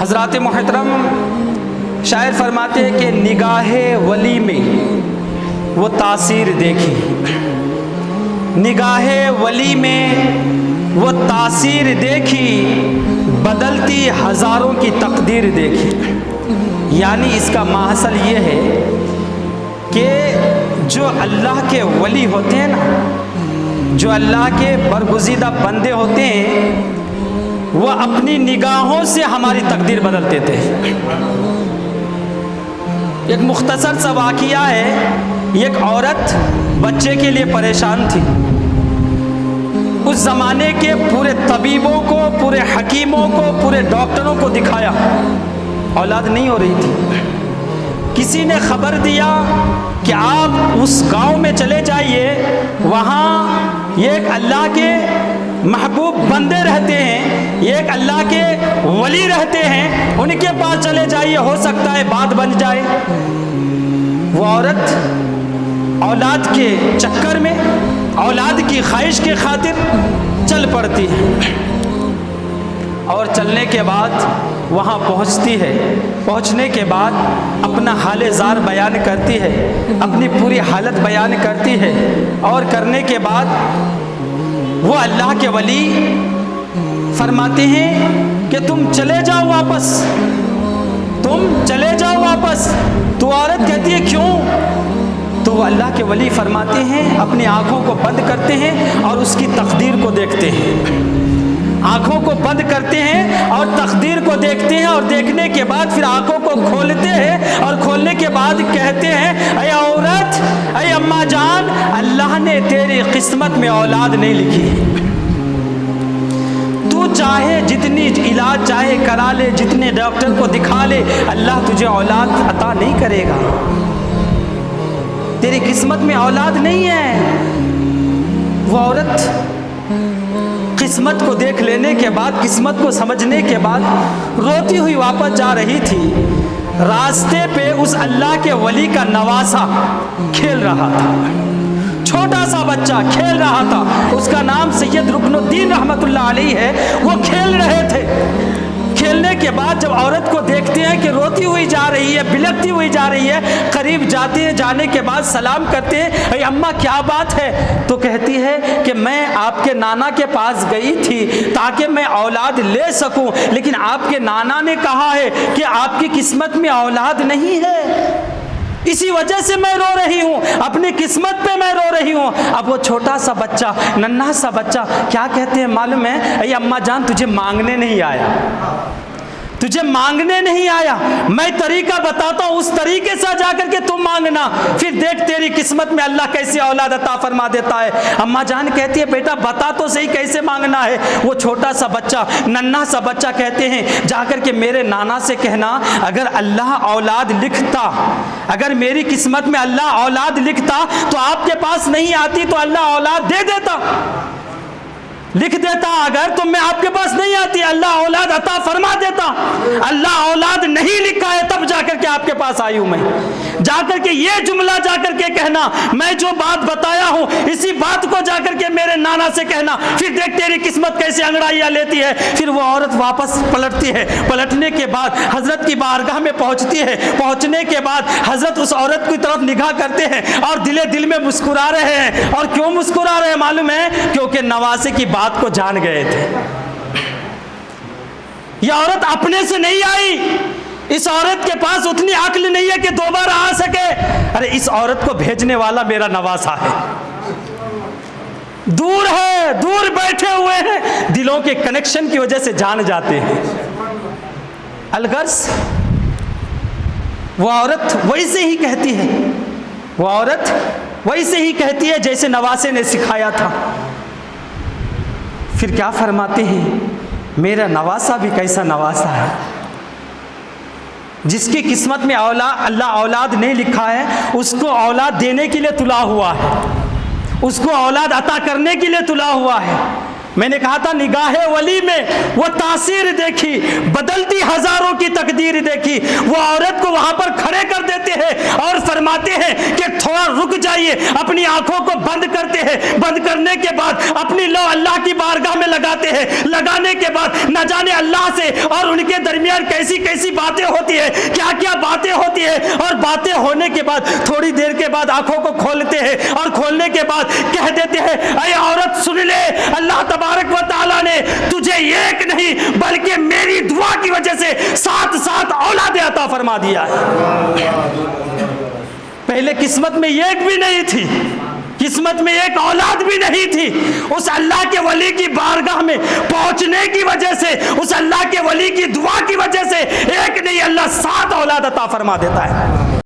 حضرات محترم، شاعر فرماتے ہیں کہ نگاہ ولی میں وہ تاثیر دیکھی، نگاہ ولی میں وہ تاثیر دیکھی، بدلتی ہزاروں کی تقدیر دیکھی۔ یعنی اس کا ماحصل یہ ہے کہ جو اللہ کے ولی ہوتے ہیں نا، جو اللہ کے برگزیدہ بندے ہوتے ہیں، وہ اپنی نگاہوں سے ہماری تقدیر بدل دیتے ہیں۔ ایک مختصر سا واقعہ ہے، ایک عورت بچے کے لیے پریشان تھی۔ اس زمانے کے پورے طبیبوں کو، پورے حکیموں کو، پورے ڈاکٹروں کو دکھایا، اولاد نہیں ہو رہی تھی۔ کسی نے خبر دیا کہ آپ اس گاؤں میں چلے جائیے، وہاں ایک اللہ کے محبوب بندے رہتے ہیں، ایک اللہ کے ولی رہتے ہیں، ان کے پاس چلے جائیے، ہو سکتا ہے بات بن جائے۔ وہ عورت اولاد کے چکر میں، اولاد کی خواہش کے خاطر چل پڑتی ہے، اور چلنے کے بعد وہاں پہنچتی ہے۔ پہنچنے کے بعد اپنا حال زار بیان کرتی ہے، اپنی پوری حالت بیان کرتی ہے، اور کرنے کے بعد وہ اللہ کے ولی فرماتے ہیں کہ تم چلے جاؤ واپس، تم چلے جاؤ واپس۔ تو عورت کہتی ہے کیوں؟ تو وہ اللہ کے ولی فرماتے ہیں، اپنی آنکھوں کو بند کرتے ہیں اور اس کی تقدیر کو دیکھتے ہیں، آنکھوں کو بند کرتے ہیں اور تقدیر کو دیکھتے ہیں، اور دیکھنے کے بعد پھر آنکھوں کو کھولتے ہیں، اور کھولنے کے بعد کہتے ہیں اے عورت، اے اماں جان، اللہ نے تیری قسمت میں اولاد نہیں لکھی، تو چاہے جتنی علاج چاہے کرا لے، جتنے ڈاکٹر کو دکھا لے، اللہ تجھے اولاد عطا نہیں کرے گا، تیری قسمت میں اولاد نہیں ہے۔ وہ عورت قسمت کو دیکھ لینے کے بعد، قسمت کو سمجھنے کے بعد روتی ہوئی واپس جا رہی تھی۔ راستے پہ اس اللہ کے ولی کا نواسا کھیل رہا تھا، چھوٹا سا بچہ کھیل رہا تھا، اس کا نام سید رکن الدین رحمت اللہ علیہ ہے۔ وہ کھیل رہے تھے، کھیلنے کے بعد جب عورت کو دیکھتے ہیں کہ روتی ہوئی جا رہی ہے، بلکتی ہوئی جا رہی ہے، قریب جاتے ہیں، جانے کے بعد سلام کرتے ہیں، اے اماں کیا بات ہے؟ تو کہتی ہے کہ میں آپ کے نانا کے پاس گئی تھی تاکہ میں اولاد لے سکوں، لیکن آپ کے نانا نے کہا ہے کہ آپ کی قسمت میں اولاد نہیں ہے، اسی وجہ سے میں رو رہی ہوں، اپنی قسمت پہ میں رو رہی ہوں۔ اب وہ چھوٹا سا بچہ، ننھا سا بچہ کیا کہتے ہیں معلوم ہے؟ اے اماں جان، تجھے مانگنے نہیں آیا، تجھے مانگنے نہیں آیا، میں طریقہ بتاتا ہوں، اس طریقے سے جا کر کے تم مانگنا، پھر دیکھ تیری قسمت میں اللہ کیسے اولاد عطا فرما دیتا ہے۔ اماں جان کہتی ہے بیٹا بتا تو صحیح کیسے مانگنا ہے۔ وہ چھوٹا سا بچہ، ننھا سا بچہ کہتے ہیں جا کر کے میرے نانا سے کہنا اگر اللہ اولاد لکھتا، اگر میری قسمت میں اللہ اولاد لکھتا تو آپ کے پاس نہیں آتی، تو اللہ اولاد دے دیتا، لکھ دیتا اگر تو میں آپ کے پاس نہیں آتی، اللہ اولاد عطا فرما دیتا۔ اللہ اولاد نہیں لکھا ہے تب جا کر کے آپ کے پاس آئی ہوں میں۔ جا کر کے یہ جملہ جا کر کے کہنا، میں جو بات بتایا ہوں اسی بات کو جا کر کے میرے نانا سے کہنا، پھر دیکھ تیری قسمت کیسے انگڑائیاں لیتی ہے۔ پھر وہ عورت واپس پلٹتی ہے، پلٹنے کے بعد حضرت کی بارگاہ میں پہنچتی ہے، پہنچنے کے بعد حضرت اس عورت کی طرف نگاہ کرتے ہیں اور دل میں مسکرا رہے ہیں۔ اور کیوں مسکرا رہے ہیں معلوم ہے؟ کیونکہ نواسے کی بات کو جان گئے تھے۔ یہ عورت اپنے سے نہیں آئی، اس عورت کے پاس اتنی عقل نہیں ہے کہ دوبارہ آ سکے۔ ارے اس عورت کو بھیجنے والا میرا نواسا ہے، دور ہے، دور بیٹھے ہوئے ہیں، دلوں کے کنیکشن کی وجہ سے جان جاتے ہیں۔ الغرض وہ عورت ویسے ہی کہتی ہے، وہ عورت ویسے ہی کہتی ہے جیسے نواسے نے سکھایا تھا۔ پھر کیا فرماتے ہیں؟ میرا نواسا بھی کیسا نواسا ہے، جس کی قسمت میں اللہ اولاد نہیں لکھا ہے، اس کو اولاد دینے کے لیے تلا ہوا ہے، اس کو اولاد عطا کرنے کے لیے تلا ہوا ہے۔ میں نے کہا تھا نگاہ ولی میں وہ تاثیر دیکھی، بدلتی ہزاروں کی تقدیر دیکھی. وہ عورت کو وہاں پر کھڑے کر دیتے ہیں اور فرماتے ہیں کہ تھوڑا رک جائیے. اپنی آنکھوں کو بند کرتے ہیں، بند کرنے کے بعد اپنی لو اللہ کی بارگاہ میں لگاتے ہیں. لگانے کے بعد نہ جانے اللہ سے اور ان کے درمیان کیسی کیسی باتیں ہوتی ہیں، کیا کیا باتیں ہوتی ہیں. اور باتیں ہونے کے بعد تھوڑی دیر کے بعد آنکھوں کو کھولتے ہیں اور کھولنے کے بعد کہہ دیتے ہیں اے عورت سن لے، اللہ تبارک و تعالیٰ نے تجھے ایک نہیں بلکہ میری دعا کی وجہ سے 7 اولاد عطا فرما دیا ہے. پہلے قسمت میں ایک بھی نہیں تھی، قسمت میں ایک اولاد بھی نہیں تھی. اس اللہ کے ولی کی بارگاہ میں پہنچنے کی وجہ سے، اس اللہ کے ولی کی دعا کی وجہ سے ایک نہیں اللہ 7 اولاد عطا فرما دیتا ہے.